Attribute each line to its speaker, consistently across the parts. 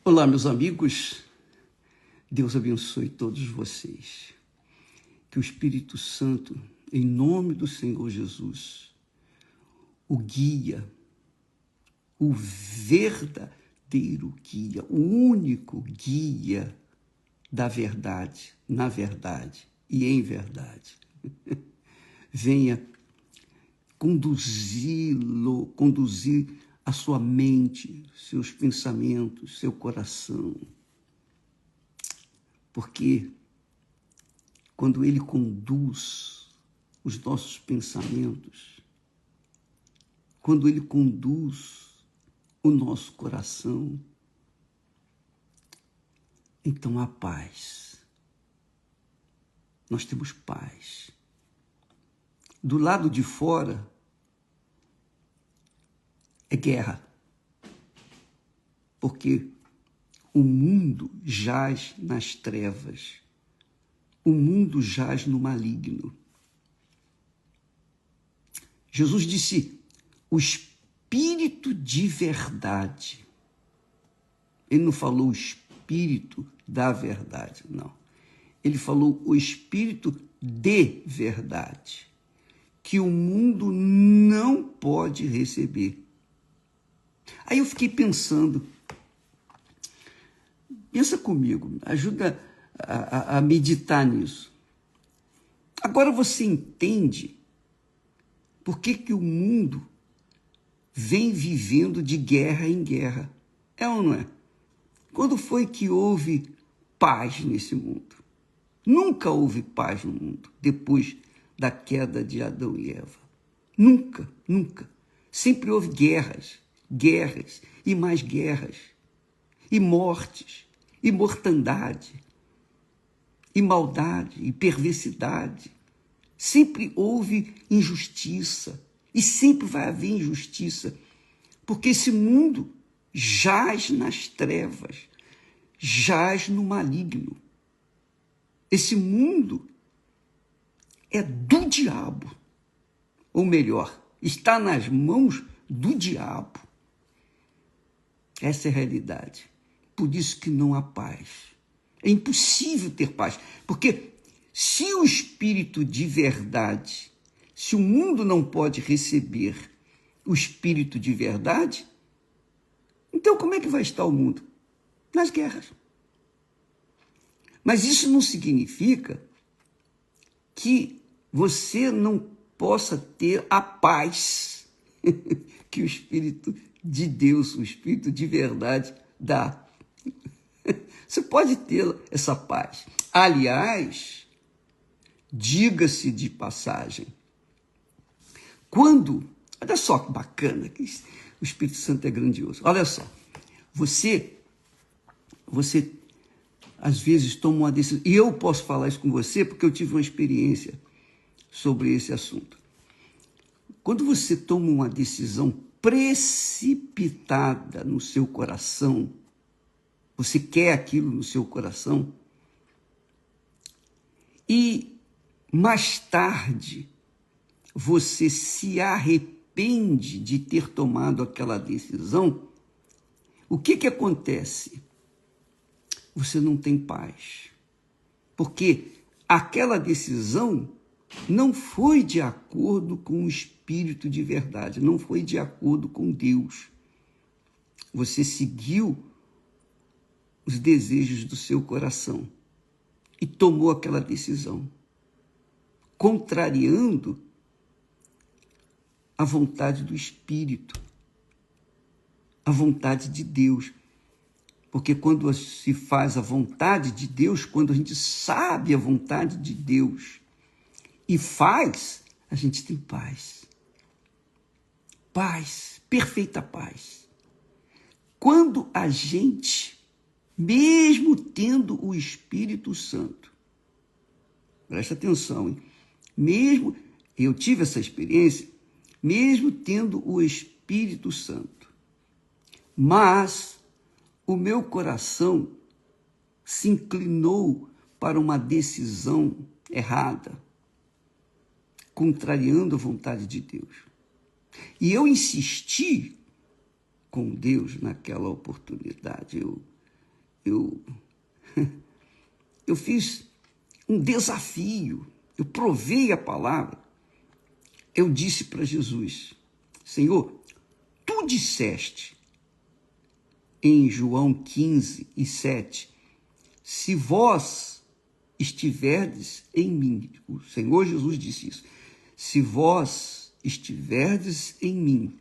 Speaker 1: Olá, meus amigos. Deus abençoe todos vocês. Que o Espírito Santo, em nome do Senhor Jesus, o guia, o verdadeiro guia, o único guia da verdade, na verdade e em verdade, venha conduzir a sua mente, seus pensamentos, seu coração. Porque quando Ele conduz os nossos pensamentos, quando Ele conduz o nosso coração, então há paz. Nós temos paz. Do lado de fora é guerra, porque o mundo jaz nas trevas, o mundo jaz no maligno. Jesus disse, o Espírito de verdade. Ele não falou o Espírito da verdade, não. Ele falou o Espírito de verdade, que o mundo não pode receber. Aí eu fiquei pensando, pensa comigo, ajuda a meditar nisso. Agora você entende por que o mundo vem vivendo de guerra em guerra. É ou não é? Quando foi que houve paz nesse mundo? Nunca houve paz no mundo depois da queda de Adão e Eva. Nunca, nunca. Sempre houve guerras, guerras e mais guerras, e mortes, e mortandade, e maldade, e perversidade. Sempre houve injustiça, e sempre vai haver injustiça, porque esse mundo jaz nas trevas, jaz no maligno. Esse mundo é do diabo, ou melhor, está nas mãos do diabo. Essa é a realidade. Por isso que não há paz. É impossível ter paz, porque se o Espírito de verdade, se o mundo não pode receber o Espírito de verdade, então como é que vai estar o mundo? Nas guerras. Mas isso não significa que você não possa ter a paz que o Espírito de Deus, o Espírito de verdade, dá. Você pode ter essa paz. Aliás, diga-se de passagem, olha só que bacana, que o Espírito Santo é grandioso. Olha só, você às vezes toma uma decisão, e eu posso falar isso com você porque eu tive uma experiência sobre esse assunto. Quando você toma uma decisão precipitada no seu coração, você quer aquilo no seu coração, e mais tarde você se arrepende de ter tomado aquela decisão, o que acontece? Você não tem paz, porque aquela decisão não foi de acordo com o Espírito de verdade, não foi de acordo com Deus. Você seguiu os desejos do seu coração e tomou aquela decisão, contrariando a vontade do Espírito, a vontade de Deus. Porque quando se faz a vontade de Deus, quando a gente sabe a vontade de Deus e faz, a gente tem paz. Paz, perfeita paz. Quando a gente, mesmo tendo o Espírito Santo, presta atenção, hein? Mesmo, eu tive essa experiência, mesmo tendo o Espírito Santo, mas o meu coração se inclinou para uma decisão errada, contrariando a vontade de Deus. E eu insisti com Deus naquela oportunidade. Eu eu fiz um desafio, eu provei a palavra. Eu disse para Jesus: Senhor, tu disseste em João 15:7, se vós estiverdes em mim, o Senhor Jesus disse isso, se vós estiverdes em mim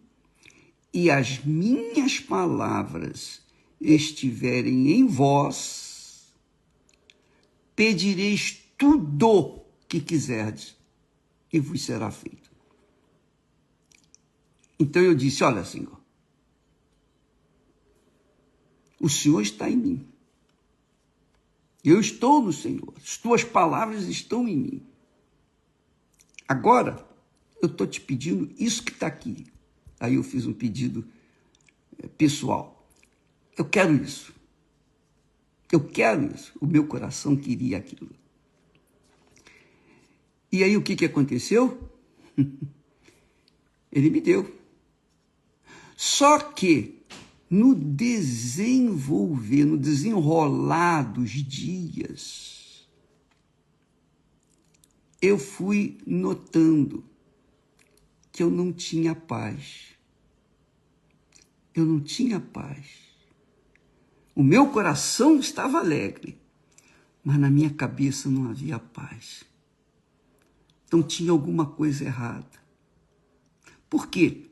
Speaker 1: e as minhas palavras estiverem em vós, pedireis tudo que quiserdes e vos será feito. Então eu disse: olha, Senhor, o Senhor está em mim. Eu estou no Senhor. As tuas palavras estão em mim. Agora, eu estou te pedindo isso que está aqui. Aí eu fiz um pedido pessoal. Eu quero isso. Eu quero isso. O meu coração queria aquilo. E aí o que aconteceu? Ele me deu. Só que no desenrolar dos dias, eu fui notando que eu não tinha paz. Eu não tinha paz. O meu coração estava alegre, mas na minha cabeça não havia paz. Então tinha alguma coisa errada. Por quê?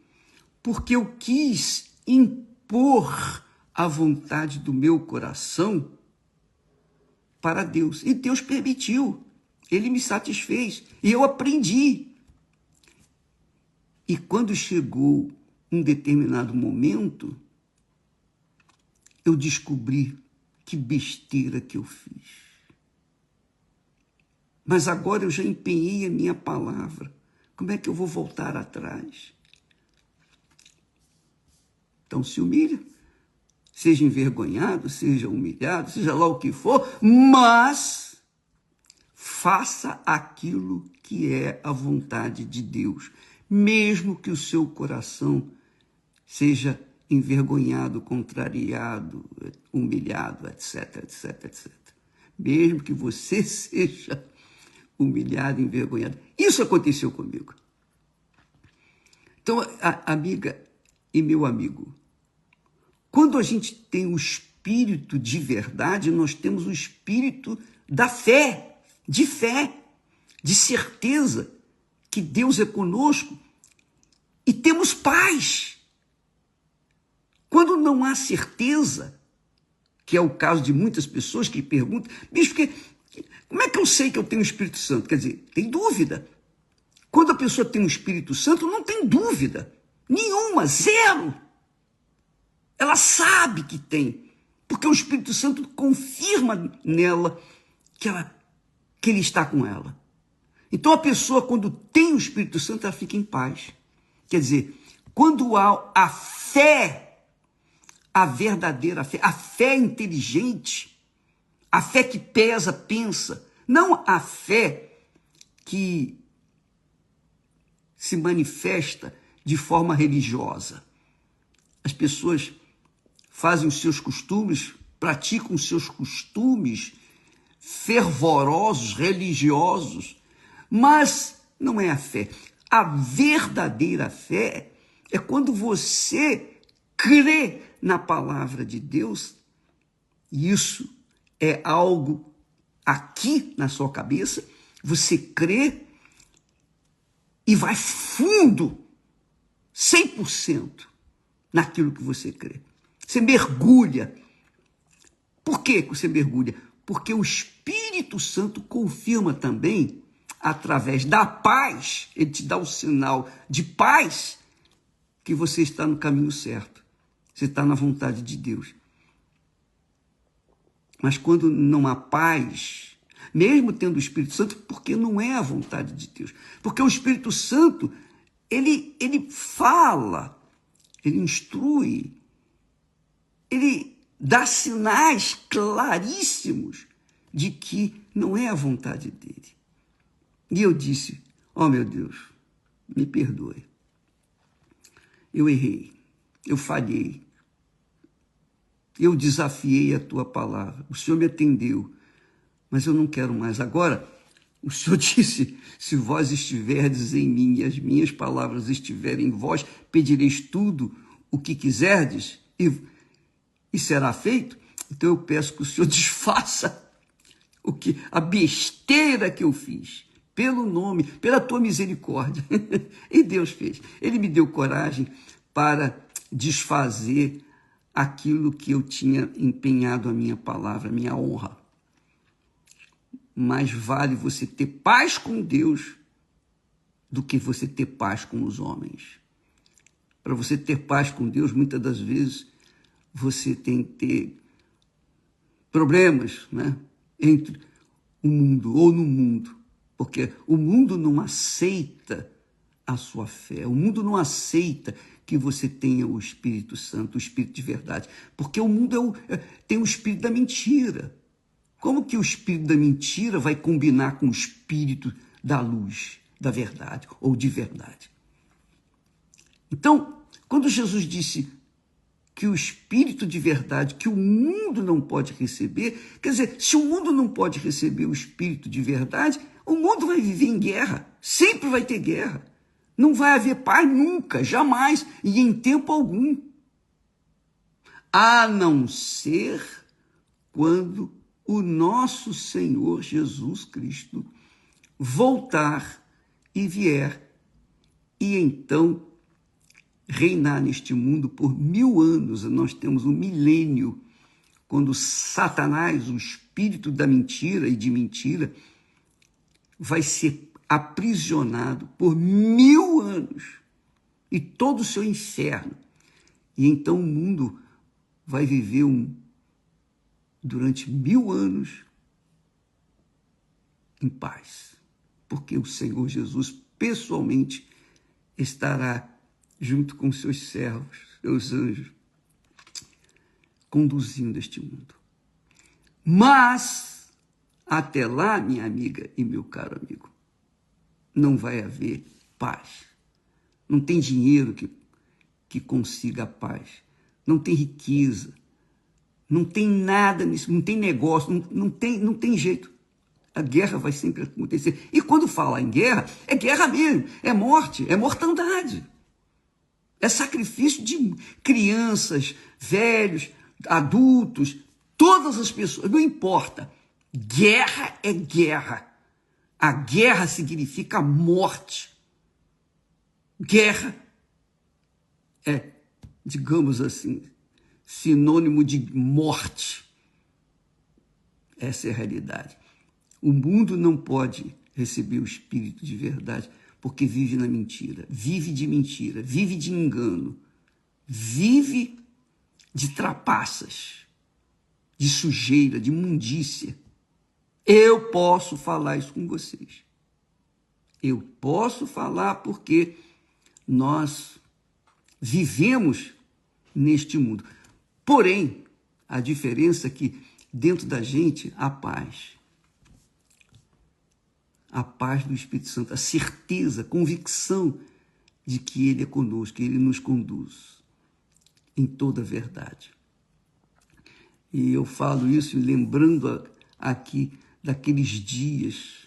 Speaker 1: Porque eu quis impor a vontade do meu coração para Deus. E Deus permitiu. Ele me satisfez. E eu aprendi. E quando chegou um determinado momento, eu descobri que besteira que eu fiz. Mas agora eu já empenhei a minha palavra. Como é que eu vou voltar atrás? Então se humilha, seja envergonhado, seja humilhado, seja lá o que for, mas faça aquilo que é a vontade de Deus, mesmo que o seu coração seja envergonhado, contrariado, humilhado, etc, etc, etc. Mesmo que você seja humilhado, envergonhado. Isso aconteceu comigo. Então, amiga e meu amigo, quando a gente tem o espírito de verdade, nós temos o espírito da fé, de certeza que Deus é conosco e temos paz. Quando não há certeza, que é o caso de muitas pessoas que perguntam, bicho, como é que eu sei que eu tenho o Espírito Santo? Quer dizer, tem dúvida. Quando a pessoa tem o Espírito Santo, não tem dúvida nenhuma, zero. Ela sabe que tem, porque o Espírito Santo confirma nela que ele está com ela. Então a pessoa, quando tem o Espírito Santo, ela fica em paz. Quer dizer, quando há a fé, a verdadeira fé, a fé inteligente, a fé que pesa, pensa, não a fé que se manifesta de forma religiosa. As pessoas fazem os seus costumes, praticam os seus costumes fervorosos, religiosos, mas não é a fé. A verdadeira fé é quando você crê na palavra de Deus, e isso é algo aqui na sua cabeça, você crê e vai fundo, 100% naquilo que você crê. Você mergulha. Por que você mergulha? Porque o Espírito Santo confirma também, através da paz, ele te dá o sinal de paz, que você está no caminho certo. Você está na vontade de Deus. Mas quando não há paz, mesmo tendo o Espírito Santo, porque não é a vontade de Deus. Porque o Espírito Santo, ele fala, ele instrui, ele dá sinais claríssimos de que não é a vontade dele. E eu disse: oh meu Deus, me perdoe. Eu errei, eu falhei. Eu desafiei a tua palavra. O Senhor me atendeu, mas eu não quero mais. Agora, o Senhor disse, se vós estiverdes em mim e as minhas palavras estiverem em vós, pedireis tudo o que quiserdes e será feito. Então eu peço que o Senhor desfaça a besteira que eu fiz, pelo nome, pela tua misericórdia. E Deus fez. Ele me deu coragem para desfazer aquilo que eu tinha empenhado a minha palavra, a minha honra. Mais vale você ter paz com Deus do que você ter paz com os homens. Para você ter paz com Deus, muitas das vezes, você tem que ter problemas, né, entre o mundo ou no mundo, porque o mundo não aceita a sua fé, o mundo não aceita que você tenha o Espírito Santo, o Espírito de verdade, porque o mundo tem o Espírito da mentira. Como que o Espírito da mentira vai combinar com o Espírito da luz, da verdade ou de verdade? Então, quando Jesus disse que o Espírito de verdade, que o mundo não pode receber, quer dizer, se o mundo não pode receber o Espírito de verdade, o mundo vai viver em guerra, sempre vai ter guerra. Não vai haver paz nunca, jamais, e em tempo algum. A não ser quando o nosso Senhor Jesus Cristo voltar e vier, e então reinar neste mundo por 1000 anos. Nós temos um milênio, quando Satanás, o espírito da mentira e de mentira, vai ser aprisionado por 1000 anos e todo o seu inferno. E então o mundo vai viver durante 1000 anos em paz, porque o Senhor Jesus pessoalmente estará junto com seus servos, seus anjos, conduzindo este mundo. Mas, até lá, minha amiga e meu caro amigo, não vai haver paz. Não tem dinheiro que consiga a paz. Não tem riqueza. Não tem nada nisso, não tem negócio, não tem jeito. A guerra vai sempre acontecer. E quando fala em guerra, é guerra mesmo, é morte, é mortandade. É sacrifício de crianças, velhos, adultos, todas as pessoas, não importa. Guerra é guerra. A guerra significa morte. Guerra é, digamos assim, sinônimo de morte. Essa é a realidade. O mundo não pode receber o Espírito de verdade, porque vive na mentira, vive de engano, vive de trapaças, de sujeira, de imundícia. Eu posso falar isso com vocês. Eu posso falar porque nós vivemos neste mundo. Porém, a diferença é que dentro da gente há paz. A paz do Espírito Santo, a certeza, a convicção de que Ele é conosco, que Ele nos conduz em toda a verdade. E eu falo isso lembrando aqui daqueles dias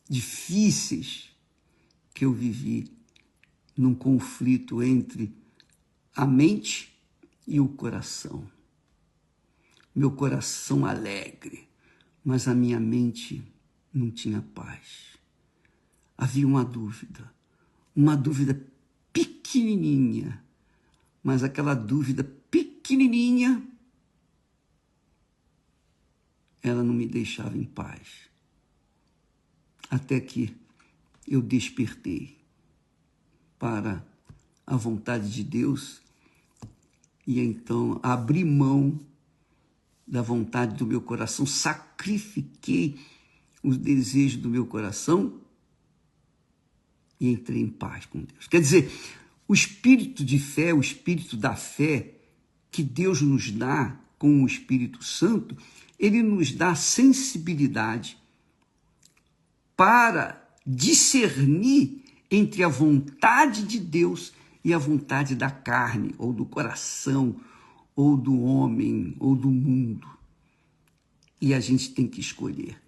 Speaker 1: difíceis que eu vivi num conflito entre a mente e o coração. Meu coração alegre, mas a minha mente não tinha paz. Havia uma dúvida pequenininha, mas aquela dúvida pequenininha, ela não me deixava em paz. Até que eu despertei para a vontade de Deus e então abri mão da vontade do meu coração, sacrifiquei os desejos do meu coração e entrei em paz com Deus. Quer dizer, o espírito de fé, o espírito da fé que Deus nos dá com o Espírito Santo, ele nos dá sensibilidade para discernir entre a vontade de Deus e a vontade da carne, ou do coração, ou do homem, ou do mundo. E a gente tem que escolher.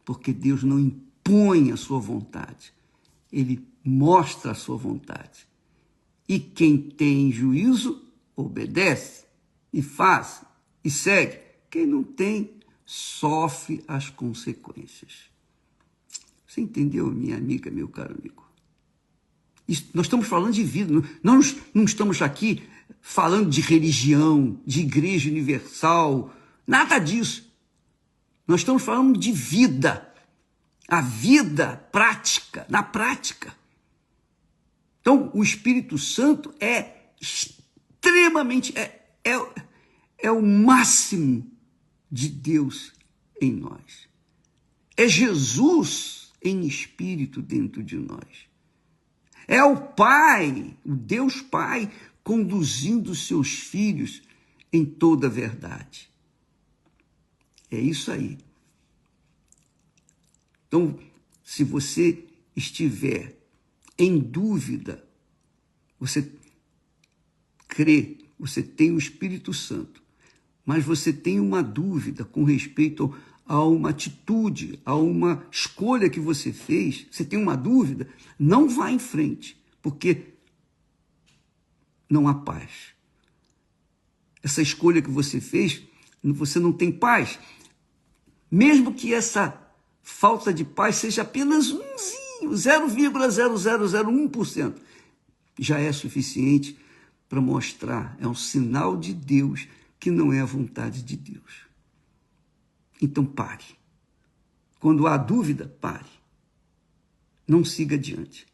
Speaker 1: Porque Deus não impõe a sua vontade. Ele mostra a sua vontade. E quem tem juízo, obedece, e faz, e segue. Quem não tem, sofre as consequências. Você entendeu, minha amiga, meu caro amigo? Nós estamos falando de vida, não estamos aqui falando de religião, de igreja universal, nada disso. Nós estamos falando de vida, a vida prática, na prática. Então, o Espírito Santo é extremamente, é o máximo de Deus em nós. É Jesus em espírito dentro de nós. É o Pai, o Deus Pai, conduzindo seus filhos em toda a verdade. É isso aí. Então, se você estiver em dúvida, você crê, você tem o Espírito Santo, mas você tem uma dúvida com respeito a uma atitude, a uma escolha que você fez, você tem uma dúvida, não vá em frente, porque não há paz. Essa escolha que você fez, você não tem paz. Mesmo que essa falta de paz seja apenas 0,0001%, já é suficiente para mostrar, é um sinal de Deus que não é a vontade de Deus. Então pare. Quando há dúvida, pare. Não siga adiante.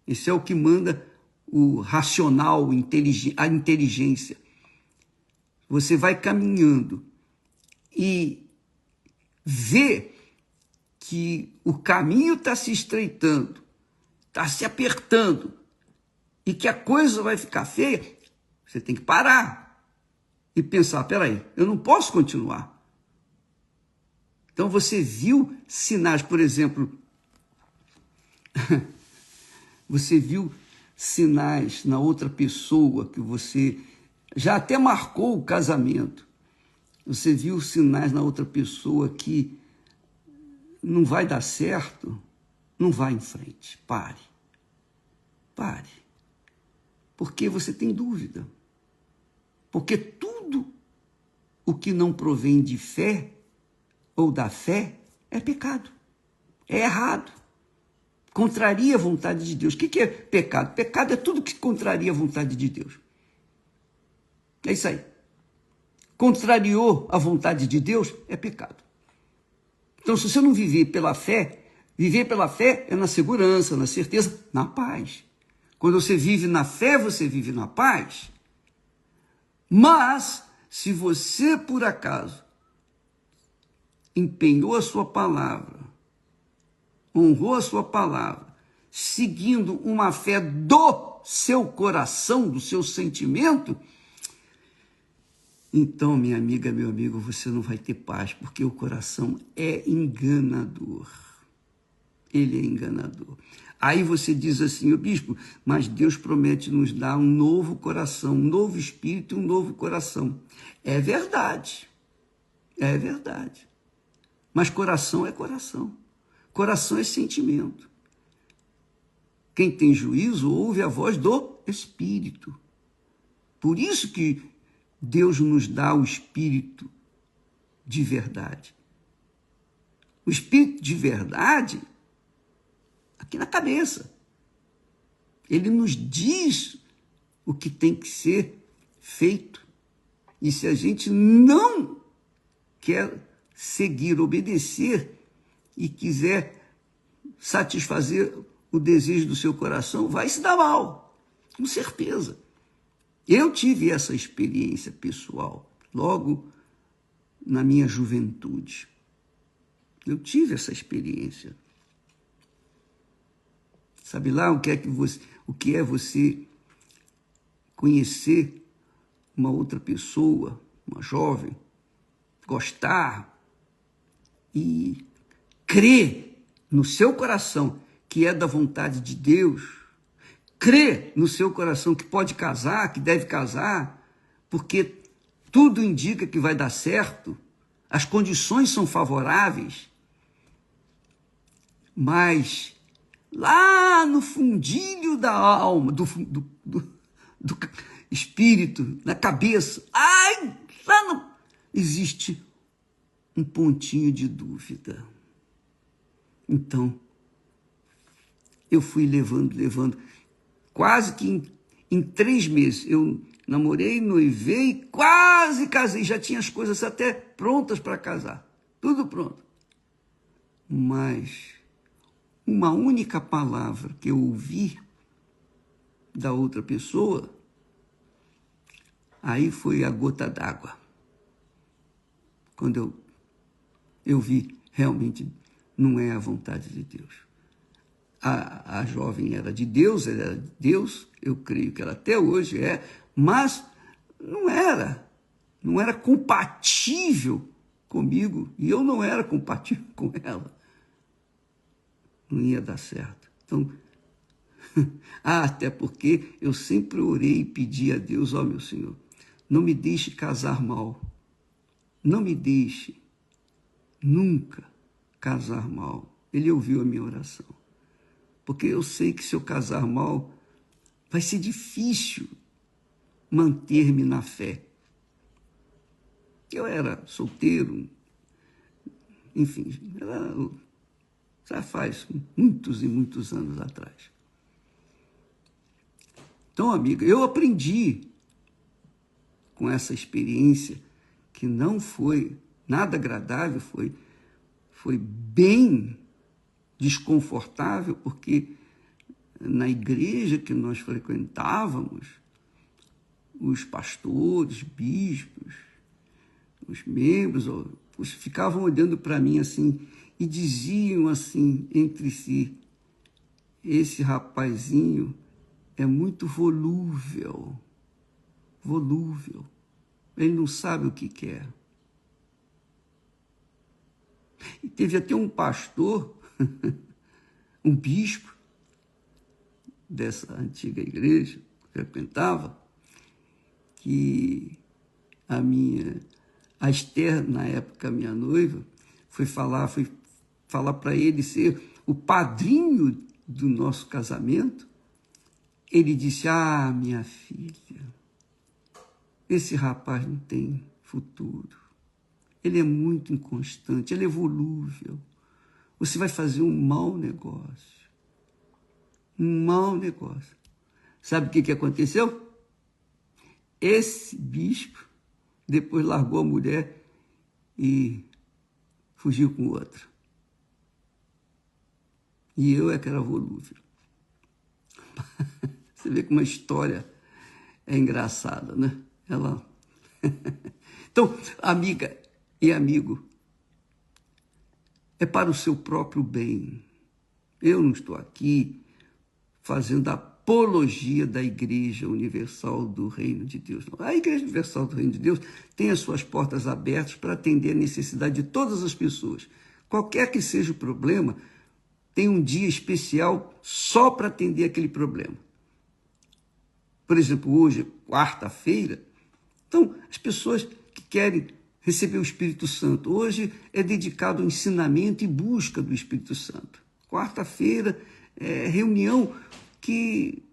Speaker 1: Isso é o que manda o racional, a inteligência. Você vai caminhando e vê que o caminho está se estreitando, está se apertando, e que a coisa vai ficar feia, você tem que parar e pensar, peraí, eu não posso continuar. Então você viu sinais, por exemplo, você viu sinais na outra pessoa que você já até marcou o casamento. Você viu sinais na outra pessoa que não vai dar certo, não vá em frente, pare. Pare. Porque você tem dúvida. Porque tudo o que não provém de fé ou da fé é pecado, é errado, contraria a vontade de Deus. O que é pecado? Pecado é tudo que contraria a vontade de Deus. É isso aí. Contrariou a vontade de Deus é pecado. Então, se você não viver pela fé é na segurança, na certeza, na paz. Quando você vive na fé, você vive na paz. Mas, se você, por acaso, empenhou a sua palavra, honrou a sua palavra, seguindo uma fé do seu coração, do seu sentimento, então, minha amiga, meu amigo, você não vai ter paz, porque o coração é enganador. Ele é enganador. Aí você diz assim, bispo, mas Deus promete nos dar um novo coração, um novo espírito e um novo coração. É verdade. É verdade. Mas coração é coração. Coração é sentimento. Quem tem juízo ouve a voz do Espírito. Por isso que Deus nos dá o Espírito de verdade. O Espírito de verdade, aqui na cabeça. Ele nos diz o que tem que ser feito. E se a gente não quer seguir, obedecer e quiser satisfazer o desejo do seu coração, vai se dar mal, com certeza. Eu tive essa experiência pessoal, logo na minha juventude. Eu tive essa experiência. Sabe lá o que é você conhecer uma outra pessoa, uma jovem, gostar e crer no seu coração que é da vontade de Deus, crê no seu coração que pode casar, que deve casar, porque tudo indica que vai dar certo, as condições são favoráveis, mas lá no fundilho da alma, do espírito, na cabeça, existe um pontinho de dúvida. Então, eu fui levando. Quase que em 3 meses, eu namorei, noivei, quase casei. Já tinha as coisas até prontas para casar. Tudo pronto. Mas uma única palavra que eu ouvi da outra pessoa, aí foi a gota d'água. Quando eu vi, realmente não é a vontade de Deus. A jovem era de Deus, ela era de Deus, eu creio que ela até hoje é, mas não era compatível comigo, e eu não era compatível com ela. Não ia dar certo. Então, até porque eu sempre orei e pedi a Deus, ó meu Senhor, não me deixe casar mal, não me deixe nunca casar mal. Ele ouviu a minha oração. Porque eu sei que se eu casar mal, vai ser difícil manter-me na fé. Eu era solteiro, enfim, já faz muitos e muitos anos atrás. Então, amiga, eu aprendi com essa experiência que não foi nada agradável, foi bem desconfortável, porque na igreja que nós frequentávamos, os pastores, bispos, os membros, ficavam olhando para mim assim e diziam assim entre si: esse rapazinho é muito volúvel, ele não sabe o que quer. E teve até um pastor, um bispo dessa antiga igreja que frequentava, que a Esther, na época minha noiva, foi falar para ele ser o padrinho do nosso casamento. Ele disse: minha filha, esse rapaz não tem futuro, ele é muito inconstante, ele é volúvel, você vai fazer um mau negócio. Sabe o que aconteceu? Esse bispo depois largou a mulher e fugiu com outra. E eu é que era volúvel. Você vê como a história é engraçada, né? Então, amiga e amigo, é para o seu próprio bem. Eu não estou aqui fazendo apologia da Igreja Universal do Reino de Deus. Não. A Igreja Universal do Reino de Deus tem as suas portas abertas para atender a necessidade de todas as pessoas. Qualquer que seja o problema, tem um dia especial só para atender aquele problema. Por exemplo, hoje, quarta-feira, então, as pessoas que querem receber o Espírito Santo, hoje é dedicado ao ensinamento e busca do Espírito Santo. Quarta-feira é reunião que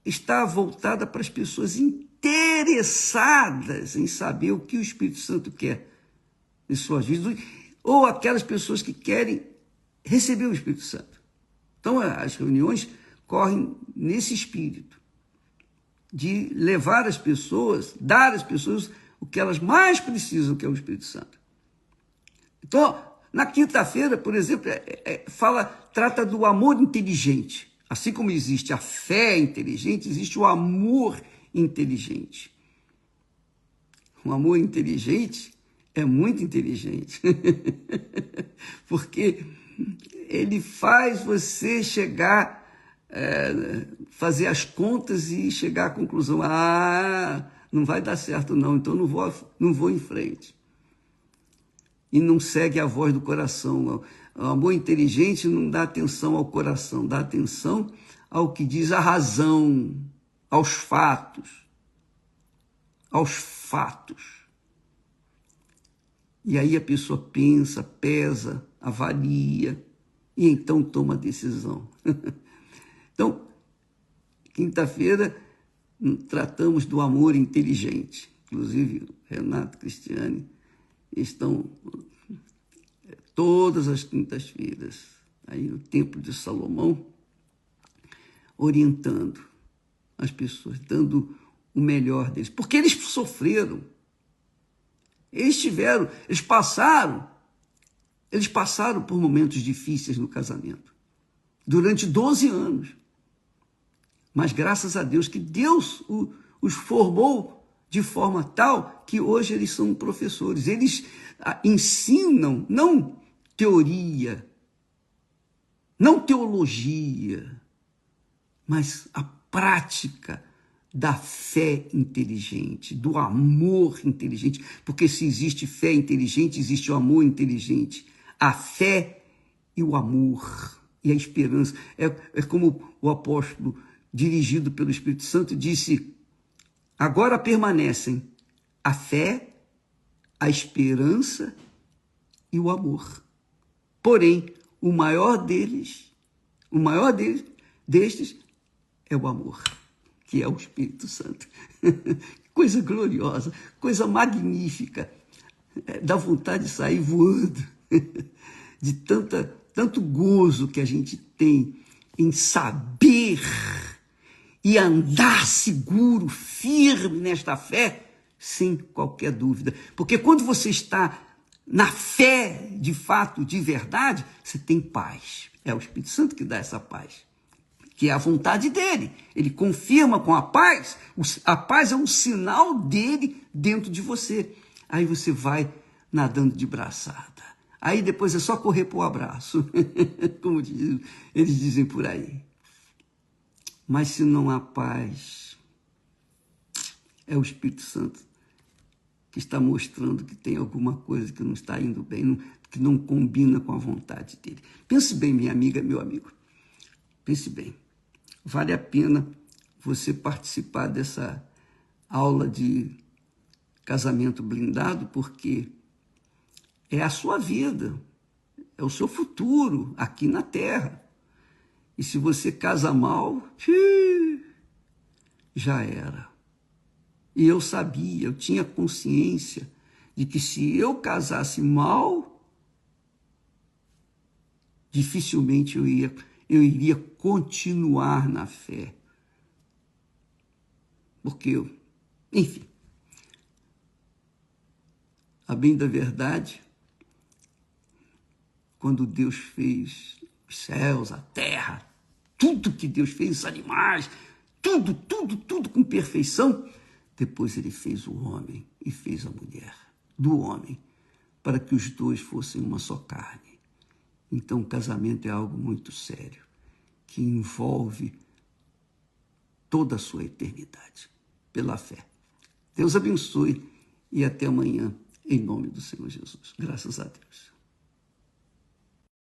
Speaker 1: está voltada para as pessoas interessadas em saber o que o Espírito Santo quer em suas vidas, ou aquelas pessoas que querem receber o Espírito Santo. Então, as reuniões correm nesse espírito de levar as pessoas, dar às pessoas o que elas mais precisam, que é o Espírito Santo. Então, na quinta-feira, por exemplo, trata do amor inteligente. Assim como existe a fé inteligente, existe o amor inteligente. O amor inteligente é muito inteligente, porque ele faz você chegar, fazer as contas e chegar à conclusão: não vai dar certo não, então não vou em frente. E não segue a voz do coração. O amor inteligente não dá atenção ao coração, dá atenção ao que diz a razão, aos fatos. Aos fatos. E aí a pessoa pensa, pesa, avalia e então toma a decisão. Então, quinta-feira tratamos do amor inteligente. Inclusive, Renato e Cristiane estão todas as quintas-feiras aí no Templo de Salomão orientando as pessoas, dando o melhor deles, porque eles sofreram, eles passaram por momentos difíceis no casamento, durante 12 anos, mas graças a Deus que Deus os formou de forma tal que hoje eles são professores, eles ensinam, não teoria, não teologia, mas a prática da fé inteligente, do amor inteligente, porque se existe fé inteligente, existe o amor inteligente. A fé e o amor e a esperança. É como o apóstolo, dirigido pelo Espírito Santo, disse: agora permanecem a fé, a esperança e o amor. Porém, o maior destes é o amor, que é o Espírito Santo. Coisa gloriosa, coisa magnífica. Dá vontade de sair voando de tanto gozo que a gente tem em saber e andar seguro, firme nesta fé, sem qualquer dúvida. Porque quando você está na fé, de fato, de verdade, você tem paz. É o Espírito Santo que dá essa paz, que é a vontade dele. Ele confirma com a paz. A paz é um sinal dele dentro de você. Aí você vai nadando de braçada. Aí depois é só correr para o abraço, como eles dizem por aí. Mas se não há paz, é o Espírito Santo que está mostrando que tem alguma coisa que não está indo bem, que não combina com a vontade dele. Pense bem, minha amiga, meu amigo. Pense bem. Vale a pena você participar dessa aula de casamento blindado, porque é a sua vida, é o seu futuro aqui na Terra. E se você casa mal, já era. E eu sabia, eu tinha consciência de que se eu casasse mal, dificilmente eu iria continuar na fé. Porque enfim, a bem da verdade, quando Deus fez os céus, a terra, tudo que Deus fez, os animais, tudo com perfeição, depois ele fez o homem e fez a mulher do homem, para que os dois fossem uma só carne. Então o casamento é algo muito sério, que envolve toda a sua eternidade, pela fé. Deus abençoe e até amanhã, em nome do Senhor Jesus. Graças a Deus.